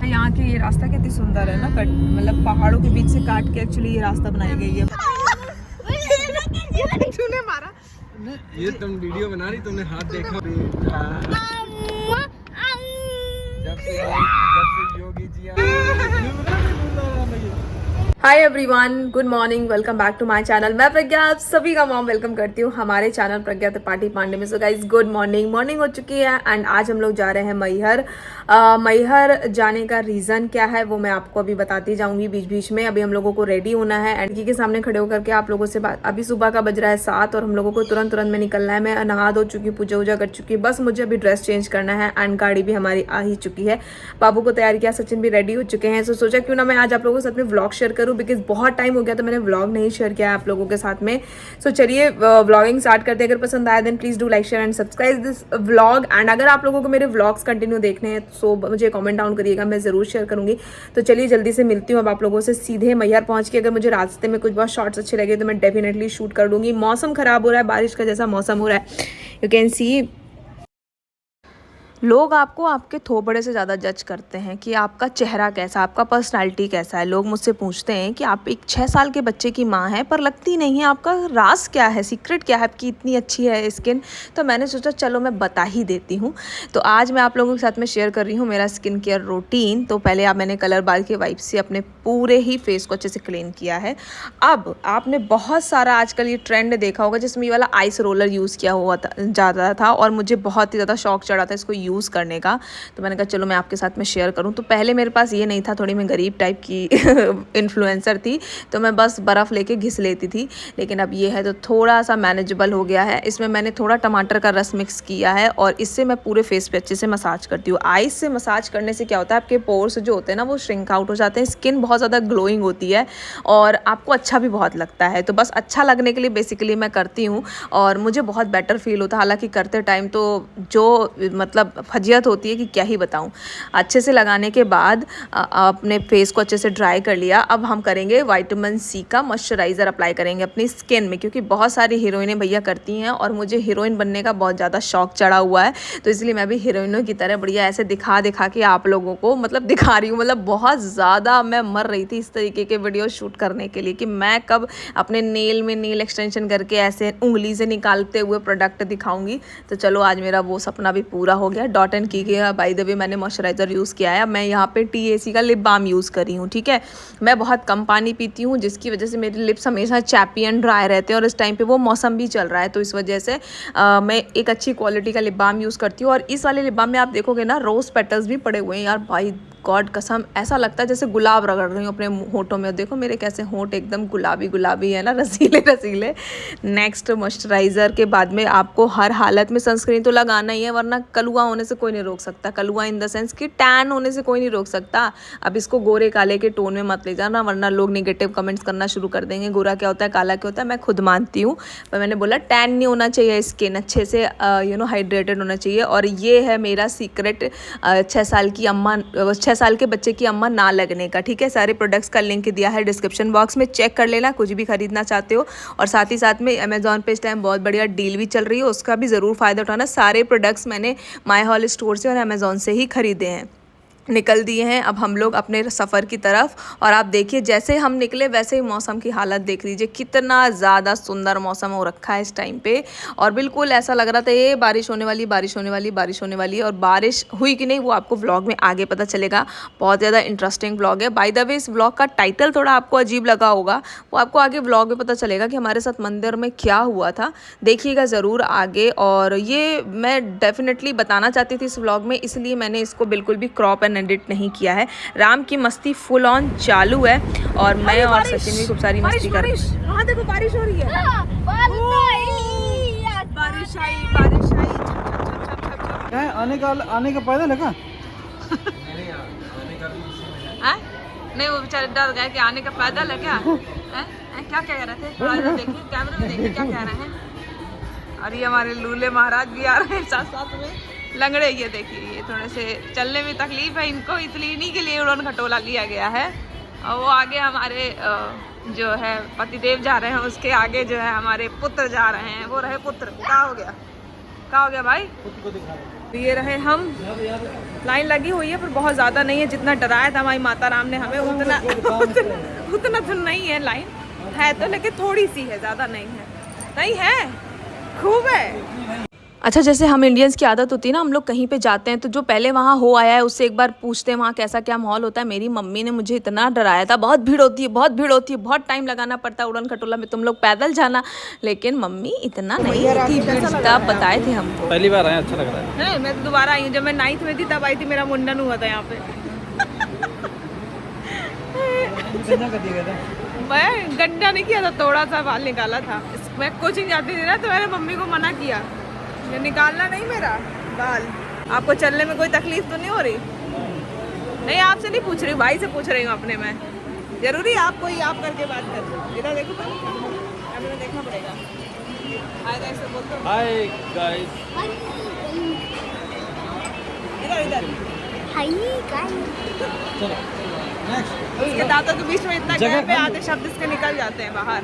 यहाँ के ये रास्ता कितनी सुंदर है ना, कट मतलब पहाड़ों के बीच से काट के एक्चुअली ये रास्ता बनाई गई है। तूने मारा ये तुम वीडियो बना रही, तुमने हाथ देखा जब से Yogi ji hi everyone, good morning, welcome back to my channel. मैं प्रज्ञा आप सभी का मॉम वेलकम करती हूँ हमारे चैनल प्रज्ञा त्रिपाठी पांडे में। So guys good morning, morning हो चुकी है एंड आज हम लोग जा रहे हैं मैहर। मैहर जाने का रीज़न क्या है वो मैं आपको अभी बताती जाऊंगी बीच बीच में। अभी हम लोगों को रेडी होना है एंड के सामने खड़े होकर के आप लोगों से बात। अभी सुबह का बज रहा है 7 और हम लोगों को तुरंत में निकलना है। मैं नहा धो चुकी, पूजा वूजा कर चुकी, बस मुझे अभी ड्रेस चेंज करना है एंड गाड़ी भी हमारी आ ही चुकी है। बाबू को तैयार किया, सचिन भी रेडी हो चुके हैं। सो सोचा क्यों ना मैं आज आप लोगों के साथ में व्लॉग शेयर करूँ, बिकॉज बहुत टाइम हो गया तो मैंने व्लॉग नहीं शेयर किया आप लोगों के साथ में। सो चलिए व्लॉगिंग स्टार्ट करते हैं। अगर पसंद आया then please do like share and subscribe this vlog. And अगर आप लोगों को मेरे व्लॉग्स कंटिन्यू देखने हैं सो मुझे कमेंट डाउन करिएगा, मैं जरूर शेयर करूंगी। तो चलिए जल्दी से मिलती हूँ अब आप लोगों से सीधे मैहर पहुंच के। अगर मुझे रास्ते में कुछ बहुत शॉर्ट्स अच्छे लगे तो मैं डेफिनेटली शूट कर दूंगी। मौसम खराब हो रहा है, बारिश का जैसा मौसम हो रहा है, यू कैन सी। लोग आपको आपके थोबड़े से ज़्यादा जज करते हैं कि आपका चेहरा कैसा, आपका पर्सनालिटी कैसा है। लोग मुझसे पूछते हैं कि आप एक 6 साल के बच्चे की माँ हैं पर लगती नहीं है, आपका राज क्या है, सीक्रेट क्या है, आपकी इतनी अच्छी है स्किन। तो मैंने सोचा चलो मैं बता ही देती हूँ। तो आज मैं आप लोगों के साथ में शेयर कर रही हूँ मेरा स्किन केयर रूटीन। तो पहले आप मैंने कलर बार के वाइप से अपने पूरे ही फेस को अच्छे से क्लीन किया है। अब आपने बहुत सारा आजकल ये ट्रेंड देखा होगा जिसमें ये वाला आइस रोलर यूज़ किया हुआ ज़्यादा था और मुझे बहुत ही ज़्यादा शौक चढ़ा था इसको यूज़ करने का। तो मैंने कहा चलो मैं आपके साथ में शेयर करूं। तो पहले मेरे पास ये नहीं था, थोड़ी मैं गरीब टाइप की इन्फ्लुएंसर थी तो मैं बस बर्फ़ लेके घिस लेती थी, लेकिन अब ये है तो थोड़ा सा मैनेजेबल हो गया है। इसमें मैंने थोड़ा टमाटर का रस मिक्स किया है और इससे मैं पूरे फेस पे अच्छे से मसाज करती हूँ। आइस से मसाज करने से क्या होता है, आपके पोर्स जो होते हैं ना वो श्रिंक आउट हो जाते हैं, स्किन बहुत ज़्यादा ग्लोइंग होती है और आपको अच्छा भी बहुत लगता है। तो बस अच्छा लगने के लिए बेसिकली मैं करती हूँ और मुझे बहुत बेटर फील होता है। हालांकि करते टाइम तो जो मतलब फजियत होती है कि क्या ही बताऊं। अच्छे से लगाने के बाद अपने फेस को अच्छे से ड्राई कर लिया। अब हम करेंगे विटामिन सी का मॉइस्चराइज़र अप्लाई करेंगे अपनी स्किन में, क्योंकि बहुत सारी हीरोइनें भैया करती हैं और मुझे हीरोइन बनने का बहुत ज़्यादा शौक चढ़ा हुआ है। तो इसलिए मैं भी हीरोइनों की तरह बढ़िया ऐसे दिखा के आप लोगों को मतलब दिखा रही हूँ। मतलब बहुत ज़्यादा मैं मर रही थी इस तरीके के वीडियो शूट करने के लिए कि मैं कब अपने नेल में नेल एक्सटेंशन करके ऐसे उंगली से निकालते हुए प्रोडक्ट दिखाऊंगी। तो चलो आज मेरा वो सपना भी पूरा हो गया। डॉट एंड की गया बाय द वे मैंने मॉइस्चराइज़र यूज़ किया है। मैं यहाँ पे TAC का लिप बाम यूज़ करी हूँ, ठीक है। मैं बहुत कम पानी पीती हूँ जिसकी वजह से मेरे लिप्स हमेशा चैपी एंड ड्राई रहते हैं और इस टाइम पे वो मौसम भी चल रहा है तो इस वजह से मैं एक अच्छी क्वालिटी का लिप बाम यूज़ करती हूँ। और इस वाले लिप बाम में आप देखोगे ना रोज़ पेटल्स भी पड़े हुए हैं यार, भाई गॉड कसम ऐसा लगता है जैसे गुलाब रगड़ रही हूँ अपने होठों में। देखो मेरे कैसे होठ एकदम गुलाबी है ना, रसीले। नेक्स्ट मॉइस्चराइज़र के बाद में आपको हर हालत में सनस्क्रीन तो लगाना ही है, वरना कलुआ होने से कोई नहीं रोक सकता। कलुआ इन द सेंस कि टैन होने से कोई नहीं रोक सकता। अब इसको गोरे काले के टोन में मत ले जाना वरना लोग नेगेटिव कमेंट्स करना शुरू कर देंगे। गोरा क्या होता है, काला क्या होता है, मैं खुद मानती हूँ, पर मैंने बोला टैन नहीं होना चाहिए, स्किन अच्छे से हाइड्रेटेड होना चाहिए। और ये है मेरा सीक्रेट 6 साल के बच्चे की अम्मा ना लगने का, ठीक है। सारे प्रोडक्ट्स का लिंक दिया है डिस्क्रिप्शन बॉक्स में, चेक कर लेना कुछ भी खरीदना चाहते हो। और साथ ही साथ में अमेजॉन पे इस टाइम बहुत बढ़िया डील भी चल रही है, उसका भी ज़रूर फ़ायदा उठाना। सारे प्रोडक्ट्स मैंने माय हॉल स्टोर से और अमेजॉन से ही खरीदे हैं। निकल दिए हैं अब हम लोग अपने सफ़र की तरफ। और आप देखिए जैसे हम निकले वैसे ही मौसम की हालत देख लीजिए, कितना ज़्यादा सुंदर मौसम हो रखा है इस टाइम पे। और बिल्कुल ऐसा लग रहा था ये बारिश होने वाली। और बारिश हुई कि नहीं वो आपको व्लॉग में आगे पता चलेगा। बहुत ज़्यादा इंटरेस्टिंग व्लॉग है। बाय द वे इस व्लॉग का टाइटल थोड़ा आपको अजीब लगा होगा, वो आपको आगे व्लॉग में पता चलेगा कि हमारे साथ मंदिर में क्या हुआ था। देखिएगा ज़रूर आगे। और ये मैं डेफिनेटली बताना चाहती थी इस व्लॉग में, इसलिए मैंने इसको बिल्कुल भी क्रॉप एंड एडिट नहीं किया है। राम की मस्ती फुल ऑन चालू है और मैं और सचिन भी खूब सारी मस्ती कर रहे हैं। हाँ देखो बारिश हो रही है, बारिश आई। आने का पैदल है क्या? नहीं वो बेचारे डर गए कि आने का पैदल है क्या। क्या कह रहे थे, देखिए कैमरे में देखिए क्या कह रहे हैं। और ये हमारे लूले महाराज भी आ रहे हैं साथ में लंगड़े। ये देखिए ये थोड़े से चलने में तकलीफ है इनको, इसलिए इन्हीं के लिए उड़न खटोला लिया गया है। और वो आगे हमारे जो है पतिदेव जा रहे हैं, उसके आगे जो है हमारे पुत्र जा रहे हैं। वो रहे पुत्र, क्या हो गया क्या हो गया भाई? ये रहे हम, लाइन लगी हुई है पर बहुत ज़्यादा नहीं है, जितना डराया था हमारी माता राम ने हमें उतना तो नहीं है। लाइन है तो लेकिन थोड़ी सी है, ज़्यादा नहीं है, खूब है। अच्छा, जैसे हम इंडियंस की आदत होती है ना, हम लोग कहीं पे जाते हैं तो जो पहले वहाँ हो आया है उससे एक बार पूछते हैं वहाँ कैसा क्या माहौल होता है। मेरी मम्मी ने मुझे इतना डराया था, बहुत भीड़ होती है, बहुत टाइम लगाना पड़ता है उड़न खटोला में, तुम लोग पैदल जाना। लेकिन मम्मी इतना नहीं थी भीड़ जितना आप बताए थे हमको। पहली बार आए, अच्छा लग रहा है। मैं तो दोबारा आई हूँ, जब मैं 9th में थी तब आई थी, मेरा मुंडन हुआ था यहाँ पे। मैं गड्ढा नहीं किया था, थोड़ा सा बाल निकाला था। मैं कोचिंग जाती थी ना तो मैंने मम्मी को मना किया, ये निकालना नहीं मेरा बाल। आपको चलने में कोई तकलीफ तो नहीं हो रही? नहीं, आपसे नहीं पूछ रही हूँ, भाई से पूछ रही हूँ अपने में। जरूरी आपको ही आप करके बात कर। इधर देखो, कैमरे में देखना पड़ेगा। ऐसे बोलते हो। Hi guys. इधर हाय गाइस। चलो नेक्स्ट। उसके दांतों के बीच में इतना गैप है, आधे शब्द इसके निकल जाते हैं बाहर।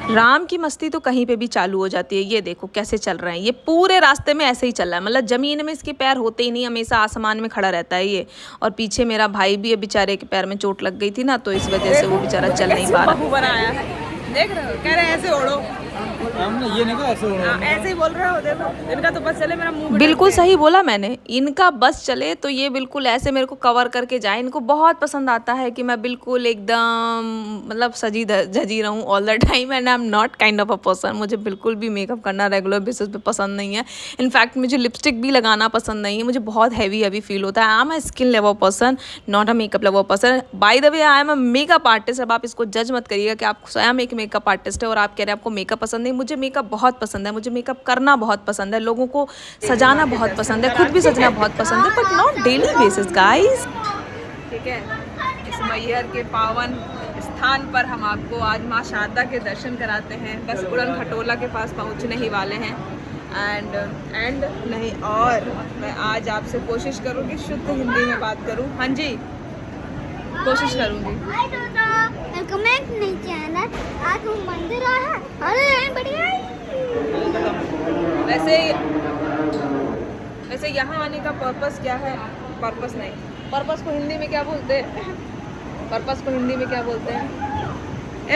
राम की मस्ती तो कहीं पे भी चालू हो जाती है। ये देखो कैसे चल रहे हैं, ये पूरे रास्ते में ऐसे ही चल रहा है, मतलब जमीन में इसके पैर होते ही नहीं, हमेशा आसमान में खड़ा रहता है ये। और पीछे मेरा भाई भी है, बेचारे के पैर में चोट लग गई थी ना, तो इस वजह से वो बेचारा चल नहीं पा रहा। बनाया है, देख रहे हो, कह रहे हैं ऐसे ओढ़ो। हमने ये नहीं कहा ऐसे ओढ़ो। ऐसे ही बोल रहे हो, देखो इनका तो बस चले, मेरा मुंह बिल्कुल सही बोला मैंने, इनका बस चले तो ये बिल्कुल ऐसे मेरे को कवर करके जाए। इनको बहुत पसंद आता है कि मैं बिल्कुल एकदम मतलब सजी धजी रहूं all the time, and I am not kind of a person. मुझे बिल्कुल भी मेकअप करना रेगुलर बेसिस पे पसंद नहीं है। इनफैक्ट मुझे लिपस्टिक भी लगाना पसंद नहीं है, मुझे बहुत हैवी फील होता है। I am a skin lover person, not a makeup lover person. By the way I am a makeup artist. अब आप इसको जज मत करिएगा कि आप स्वयं एक मेकअप आर्टिस्ट है और आप कह रहे हैं आपको मेकअप पसंद नहीं। मुझे मेकअप बहुत पसंद है, मुझे मेकअप करना बहुत पसंद है, लोगों को सजाना बहुत पसंद है, खुद भी सजना बहुत पसंद है, but not daily basis guys. ठीक है, इस मैहर के पावन स्थान पर हम आपको आज माँ शारदा के दर्शन कराते हैं। बस उड़न खटोला के पास पहुँचने ही वाले हैं। एंड नहीं, और मैं आज आपसे कोशिश करूँगी शुद्ध हिंदी में बात करूँ। हाँ जी, कोशिश करूँगी। कमेंट नहीं चैनल, आज हम मंदिर आए हैं। अरे बढ़िया। वैसे यहाँ आने का पर्पस क्या है? पर्पस नहीं, पर्पस को हिंदी में क्या बोलते हैं? पर्पस को हिंदी में क्या बोलते हैं?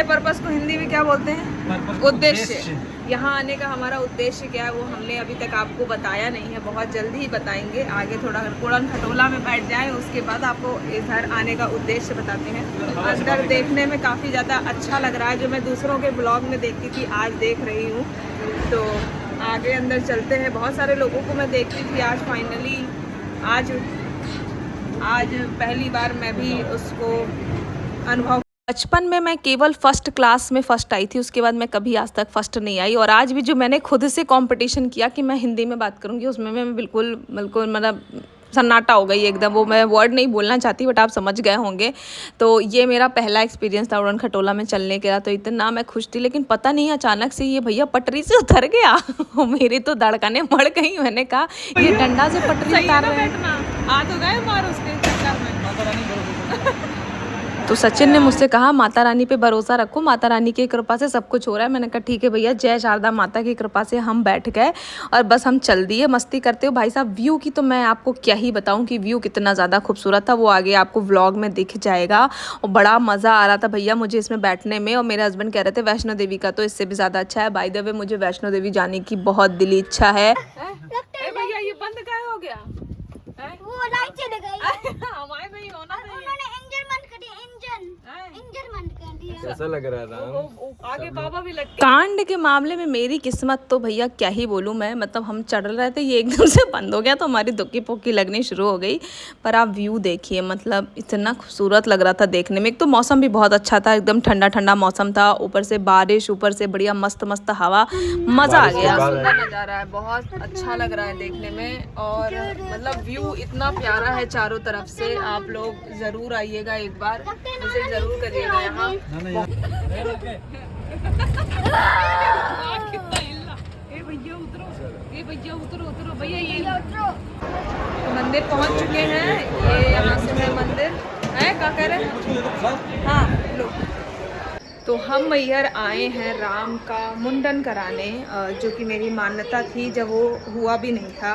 पर्पस को हिंदी में क्या बोलते हैं? उद्देश्य। यहाँ आने का हमारा उद्देश्य क्या है वो हमने अभी तक आपको बताया नहीं है, बहुत जल्दी ही बताएंगे। आगे थोड़ा उड़न खटोला में बैठ जाएं, उसके बाद आपको इधर आने का उद्देश्य बताते हैं। अंदर देखने में काफ़ी ज़्यादा अच्छा लग रहा है, जो मैं दूसरों के ब्लॉग में देखती थी आज देख रही हूँ। तो आगे अंदर चलते हैं। बहुत सारे लोगों को मैं देखती थी, आज फाइनली आज पहली बार मैं भी उसको अनुभव। बचपन में मैं केवल फर्स्ट क्लास में फर्स्ट आई थी, उसके बाद मैं कभी आज तक फर्स्ट नहीं आई। और आज भी जो मैंने खुद से कंपटीशन किया कि मैं हिंदी में बात करूंगी, उसमें मैं बिल्कुल मतलब सन्नाटा हो गई एकदम। वो मैं वर्ड नहीं बोलना चाहती, बट आप समझ गए होंगे। तो ये मेरा पहला एक्सपीरियंस था उड़न खटोला में चलने का, तो इतना मैं खुश थी। लेकिन पता नहीं अचानक से ये भैया पटरी से उतर गया। मेरी तो धड़कनें बढ़ गई। मैंने कहा ये डंडा से पटरी उतार रहे हैं। आ तो गए मार उसके चक्कर में। तो सचिन ने मुझसे कहा माता रानी पे भरोसा रखो, माता रानी की कृपा से सब कुछ हो रहा है। मैंने कहा ठीक है भैया, जय शारदा माता की कृपा से हम बैठ गए और बस हम चल दिए मस्ती करते हो। भाई साहब व्यू की तो मैं आपको क्या ही बताऊं कि व्यू कितना ज़्यादा खूबसूरत था, वो आगे आपको व्लॉग में दिख जाएगा। और बड़ा मज़ा आ रहा था भैया मुझे इसमें बैठने में। और मेरे हस्बैंड कह रहे थे वैष्णो देवी का तो इससे भी ज़्यादा अच्छा है। बाय द वे मुझे वैष्णो देवी जाने की बहुत दिली इच्छा है। भैया ये बंद क्या हो गया? वो लाइट चले गई। हमारे में ही होना चाहिए। उन्होंने इंजन बंद कर दिया, इंजन बंद कर दिया। कैसा लग रहा था? आगे बाबा भी लटके। कांड के मामले में मेरी किस्मत तो भैया क्या ही बोलूँ मैं, मतलब हम चढ़ रहे थे, ये एकदम से बंद हो गया तो हमारी दुक्की पुक्की लगनी शुरू हो गई। पर आप व्यू देखिए, मतलब इतना खूबसूरत लग रहा था देखने में। एक तो मौसम भी बहुत अच्छा था, एकदम ठंडा ठंडा मौसम था, ऊपर से बारिश, ऊपर से बढ़िया मस्त मस्त हवा, मज़ा आ गया। सुंदर नज़ारा है, बहुत अच्छा लग रहा है देखने में। और मतलब व्यू इतना प्यारा है चारों तरफ से। आप लोग ज़रूर आइएगा, एक बार विजिट ज़रूर करिएगा यहाँ। भैया उतरो भैया, ये मंदिर पहुँच चुके हैं। ये यहाँ से है मंदिर है, क्या कह रहे हैं? हाँ लो। तो हम मैहर आए हैं राम का मुंडन कराने, जो कि मेरी मान्यता थी जब वो हुआ भी नहीं था।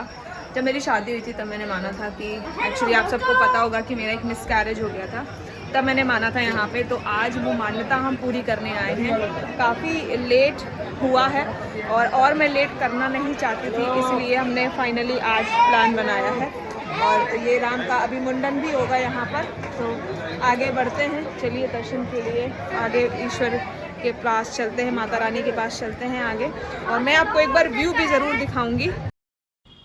जब मेरी शादी हुई थी तब मैंने माना था कि एक्चुअली आप सबको पता होगा कि मेरा एक मिसकैरेज हो गया था, तब मैंने माना था यहाँ पे। तो आज वो मान्यता हम पूरी करने आए हैं। काफ़ी लेट हुआ है और मैं लेट करना नहीं चाहती थी, इसलिए हमने फाइनली आज प्लान बनाया है। और ये राम का अभी मुंडन भी होगा यहाँ पर, तो आगे बढ़ते हैं। चलिए दर्शन के लिए आगे ईश्वर के पास चलते हैं, माता रानी के पास चलते हैं आगे, और मैं आपको एक बार व्यू भी ज़रूर दिखाऊंगी।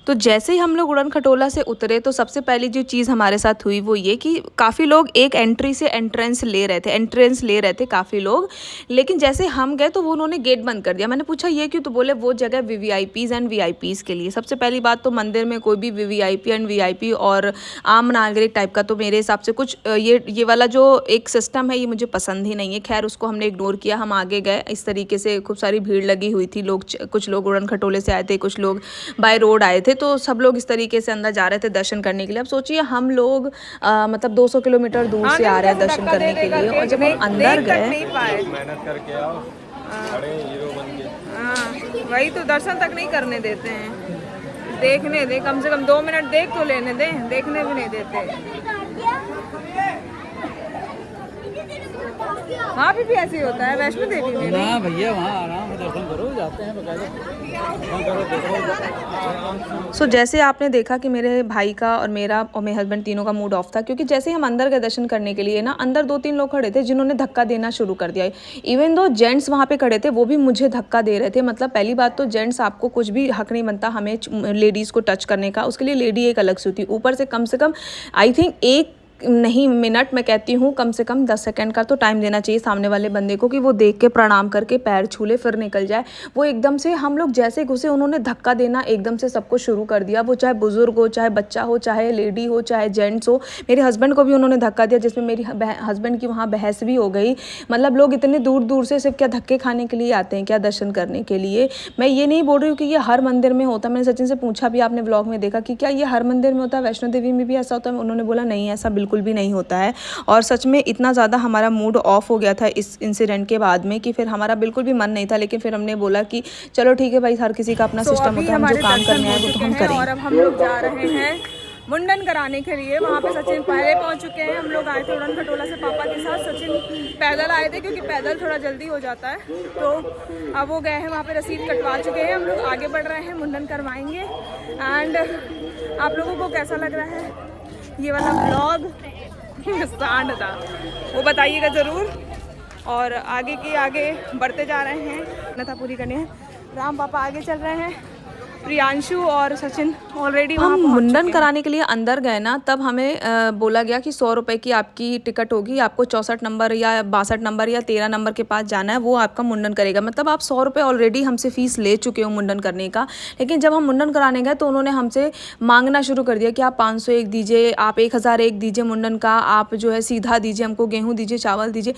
तो जैसे ही हम लोग उड़न खटोला से उतरे तो सबसे पहली जो चीज़ हमारे साथ हुई वो ये कि काफ़ी लोग एक एंट्री से एंट्रेंस ले रहे थे काफ़ी लोग, लेकिन जैसे हम गए तो वो उन्होंने गेट बंद कर दिया। मैंने पूछा ये क्यों, तो बोले वो जगह VVIPs एंड VIPs के लिए। सबसे पहली बात तो मंदिर में कोई भी VVIP एंड VIP और आम नागरिक टाइप का तो मेरे हिसाब से कुछ ये वाला जो एक सिस्टम है ये मुझे पसंद ही नहीं है। खैर उसको हमने इग्नोर किया, हम आगे गए। इस तरीके से खूब सारी भीड़ लगी हुई थी, कुछ लोग उड़न खटोले से आए थे, कुछ लोग बाय रोड आए थे, तो सब लोग इस तरीके से अंदर जा रहे थे दर्शन करने के लिए। अब सोचिए हम लोग मतलब 200 किलोमीटर दूर से आ रहे हैं दर्शन करने के लिए, और जब हम अंदर गए मेहनत करके आओ, बड़े हीरो बन गए। वही तो, दर्शन तक नहीं करने देते हैं। देखने दे, कम से कम 2 मिनट देख तो लेने दे, देखने भी नहीं देते। वहाँ भी ऐसे ही होता है वैष्णो देवी में? ना भैया, वहाँ आराम से दर्शन करो, जाते हैं सो जैसे आपने देखा कि मेरे भाई का और मेरा और मेरे हस्बैंड तीनों का मूड ऑफ था, क्योंकि जैसे ही हम अंदर गए दर्शन करने के लिए ना, अंदर 2-3 लोग खड़े थे जिन्होंने धक्का देना शुरू कर दिया। इवन दो जेंट्स वहाँ पे खड़े थे वो भी मुझे धक्का दे रहे थे। मतलब पहली बात तो जेंट्स आपको कुछ भी हक नहीं बनता हमें लेडीज़ को टच करने का, उसके लिए लेडी एक अलग से होती है। ऊपर से कम आई थिंक 1 नहीं मिनट मैं कहती हूँ, कम से कम 10 सेकंड का तो टाइम देना चाहिए सामने वाले बंदे को कि वो देख के प्रणाम करके पैर छू ले फिर निकल जाए। वो एकदम से हम लोग जैसे घुसे उन्होंने धक्का देना एकदम से सबको शुरू कर दिया। वो चाहे बुजुर्ग हो, चाहे बच्चा हो, चाहे लेडी हो, चाहे जेंट्स हो। मेरे हस्बैंड को भी उन्होंने धक्का दिया, जिसमें मेरी हस्बैंड की वहाँ बहस भी हो गई। मतलब लोग इतने दूर दूर से सिर्फ क्या धक्के खाने के लिए आते हैं क्या दर्शन करने के लिए? मैं ये नहीं बोल रही हूँ कि ये हर मंदिर में होता है। मैंने सचिन से पूछा भी, आपने व्लॉग में देखा कि क्या ये हर मंदिर में होता है, वैष्णो देवी में भी ऐसा होता है? उन्होंने बोला नहीं, ऐसा बिल्कुल भी नहीं होता है। और सच में इतना ज़्यादा हमारा मूड ऑफ हो गया था इस इंसिडेंट के बाद में कि फिर हमारा बिल्कुल भी मन नहीं था। लेकिन फिर हमने बोला कि चलो ठीक है भाई, हर किसी का अपना सिस्टम होता है, हम जो काम करने आए वो तो हम करें। और अब हम लोग जा रहे हैं मुंडन कराने के लिए। वहाँ पे सचिन पहले पहुँच चुके हैं। हम लोग आए थे उड़न खटोला से पापा के साथ। सचिन पैदल आए थे क्योंकि पैदल थोड़ा जल्दी हो जाता है, तो अब वो गए हैं वहाँ पे, रसीद कटवा चुके हैं। हम लोग आगे बढ़ रहे हैं, मुंडन करवाएंगे। एंड आप लोगों को कैसा लग रहा है ये वाला ब्लॉग स्टार्ट था वो बताइएगा ज़रूर। और आगे बढ़ते जा रहे हैं, अन्यथा पूरी करनी है। राम पापा आगे चल रहे हैं, प्रियांशु और सचिन ऑलरेडी हम मुंडन कराने के लिए अंदर गए ना, तब हमें बोला गया कि 100 रुपये की आपकी टिकट होगी, आपको 64 नंबर या 62 नंबर या 13 नंबर के पास जाना है, वो आपका मुंडन करेगा। मतलब आप 100 रुपये ऑलरेडी हमसे फ़ीस ले चुके हो मुंडन करने का। लेकिन जब हम मुंडन कराने गए तो उन्होंने हमसे मांगना शुरू कर दिया कि आप 501 दीजिए, आप 1001 दीजिए मुंडन का, आप जो है सीधा दीजिए, हमको गेहूँ दीजिए, चावल दीजिए।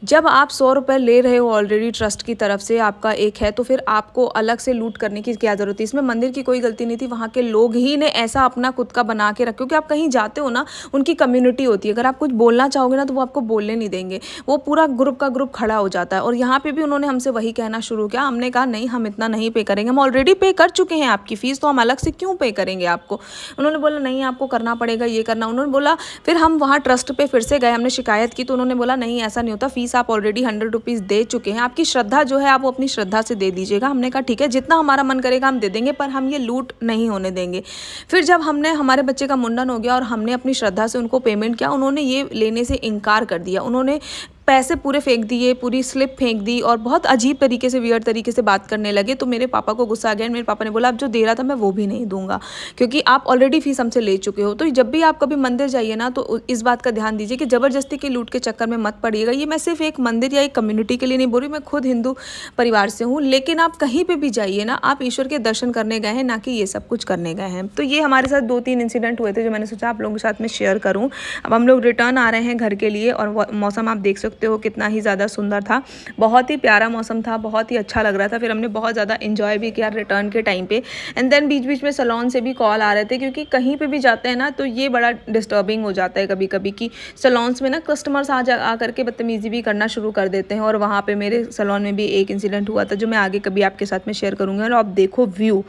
जब आप 100 रुपये ले रहे हो ऑलरेडी ट्रस्ट की तरफ से, आपका एक है, तो फिर आपको अलग से लूट करने की क्या ज़रूरत है? इसमें मंदिर की कोई गलती नहीं थी, वहाँ के लोग ही ने ऐसा अपना खुद का बना के रखा। क्योंकि आप कहीं जाते हो ना, उनकी कम्युनिटी होती है, अगर आप कुछ बोलना चाहोगे ना तो वो आपको बोलने नहीं देंगे, वो पूरा ग्रुप का ग्रुप खड़ा हो जाता है। और यहाँ पे भी उन्होंने हमसे वही कहना शुरू किया। हमने कहा नहीं, हम इतना नहीं पे करेंगे, हम ऑलरेडी पे कर चुके हैं आपकी फ़ीस, तो हम अलग से क्यों पे करेंगे आपको? उन्होंने बोला नहीं, आपको करना पड़ेगा, ये करना। उन्होंने बोला, फिर हम वहाँ ट्रस्ट पे फिर से गए, हमने शिकायत की, तो उन्होंने बोला नहीं ऐसा नहीं होता, फ़ीस आप ऑलरेडी 100 रुपीज़ दे चुके हैं, आपकी श्रद्धा जो है आप वो अपनी श्रद्धा से दे दीजिएगा। हमने कहा ठीक है, जितना हमारा मन करेगा हम दे देंगे, पर हम ये लूट नहीं होने देंगे। फिर जब हमारे बच्चे का मुंडन हो गया और हमने अपनी श्रद्धा से उनको पेमेंट किया, उन्होंने ये लेने से इनकार कर दिया। उन्होंने पैसे पूरे फेंक दिए, पूरी स्लिप फेंक दी और बहुत अजीब तरीके से, वियर्ड तरीके से बात करने लगे। तो मेरे पापा को गुस्सा आ गया। मेरे पापा ने बोला अब जो दे रहा था मैं वो भी नहीं दूंगा, क्योंकि आप ऑलरेडी फीस हमसे ले चुके हो। तो जब भी आप कभी मंदिर जाइए ना, तो इस बात का ध्यान दीजिए कि ज़बरदस्ती की लूट के चक्कर में मत पड़िएगा। ये मैं सिर्फ एक मंदिर या एक कम्युनिटी के लिए नहीं बोल रही, मैं खुद हिंदू परिवार से हूँ। लेकिन आप कहीं पर भी जाइए ना, आप ईश्वर के दर्शन करने गए हैं, ना कि ये सब कुछ करने गए हैं। तो ये हमारे साथ 2-3 इंसिडेंट हुए थे जो मैंने सोचा आप लोगों के साथ में शेयर करूँ। अब हम लोग रिटर्न आ रहे हैं घर के लिए और मौसम आप देख सकते सकते हो कितना ही ज़्यादा सुंदर था। बहुत ही प्यारा मौसम था, बहुत ही अच्छा लग रहा था। फिर हमने बहुत ज़्यादा इन्जॉय भी किया रिटर्न के टाइम पे। एंड देन बीच बीच में सैलून से भी कॉल आ रहे थे, क्योंकि कहीं पे भी जाते हैं ना तो ये बड़ा डिस्टर्बिंग हो जाता है कभी कभी कि सैलून्स में ना कस्टमर्स आ करके बदतमीज़ी भी करना शुरू कर देते हैं। और वहाँ पे मेरे सैलून में भी एक इंसिडेंट हुआ था जो मैं आगे कभी आपके साथ में शेयर करूँगी। और आप देखो व्यू,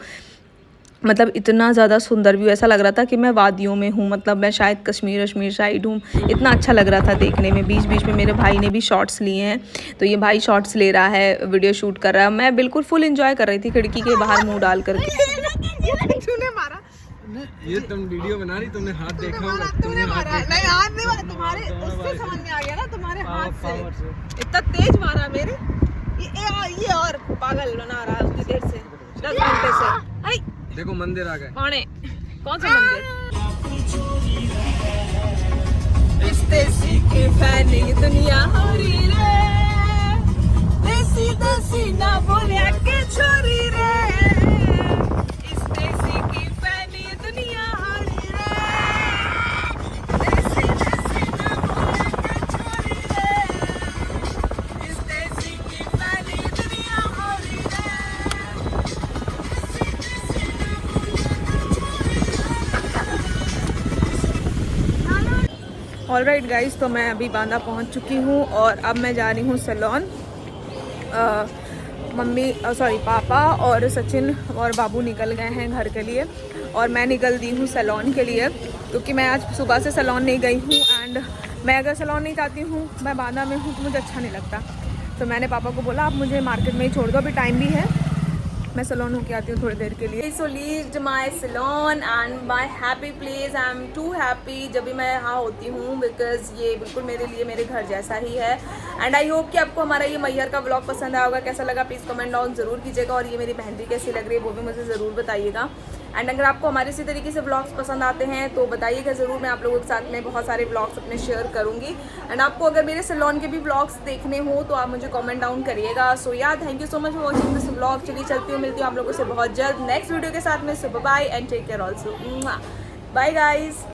मतलब इतना ज़्यादा सुंदर व्यू, ऐसा लग रहा था कि मैं वादियों में हूँ, मतलब मैं शायद कश्मीर साइड हूँ। इतना अच्छा लग रहा था देखने में। बीच बीच में मेरे भाई ने भी शॉट्स लिए हैं, तो ये भाई शॉट्स ले रहा है, वीडियो शूट कर रहा है। मैं बिल्कुल फुल एंजॉय कर रही थी खिड़की के बाहर मुंह डाल करके। तूने मारा ये, तुम वीडियो बना रही, तुमने हाथ देखा होगा। तूने मारा नहीं, हाथ नहीं मारा, तुम्हारे उससे समझ में आ गया ना, तुम्हारे हाथ से इतना तेज मारा मेरे। ये और पागल बना रहा है उतनी देर से, 10 घंटे से। देखो मंदिर आ गए। कौन सा मंदिर? इस देसी की फैनी दुनिया हो रही रे, देसी देसी ना बोलिया के छोरी रे, इस देसी की फैनी दुनिया हो रही रे, देसी देसी ना बोलिया के छोरी रे, इस देसी की फैनी दुनिया हो रही रे। ऑलराइट गाइस, तो मैं अभी बांदा पहुंच चुकी हूं और अब मैं जा रही हूं सैलून। पापा और सचिन और बाबू निकल गए हैं घर के लिए और मैं निकल दी हूँ सैलून के लिए, क्योंकि मैं आज सुबह से सैलून नहीं गई हूँ। एंड मैं अगर सैलून नहीं जाती हूँ, मैं बांदा में हूँ, तो मुझे अच्छा नहीं लगता। तो मैंने पापा को बोला आप मुझे मार्केट में ही छोड़ दो, अभी टाइम भी है, मैं सैलून होके आती हूँ थोड़ी देर के लिए। So leaved my salon and my happy place. I am too happy जब भी मैं यहाँ होती हूँ, बिकॉज ये बिल्कुल मेरे लिए मेरे घर जैसा ही है। एंड आई होप कि आपको हमारा ये मैहर का व्लॉग पसंद आया होगा। कैसा लगा प्लीज़ कमेंट डाउन ज़रूर कीजिएगा, और ये मेरी मेहंदी कैसी लग रही है वो भी मुझे ज़रूर बताइएगा। एंड अगर आपको हमारे इसी तरीके से व्लॉग्स पसंद आते हैं तो बताइएगा ज़रूर, मैं आप लोगों के साथ में बहुत सारे व्लॉग्स अपने शेयर करूँगी। एंड आपको अगर मेरे सैलून के भी व्लॉग्स देखने हो तो आप मुझे कमेंट डाउन करिएगा। सो या thank you so much for watching this vlog. चलिए चलती हूँ, मिलती हूँ आप लोगों से बहुत जल्द नेक्स्ट वीडियो के साथ में। So bye and take care also. Bye guys.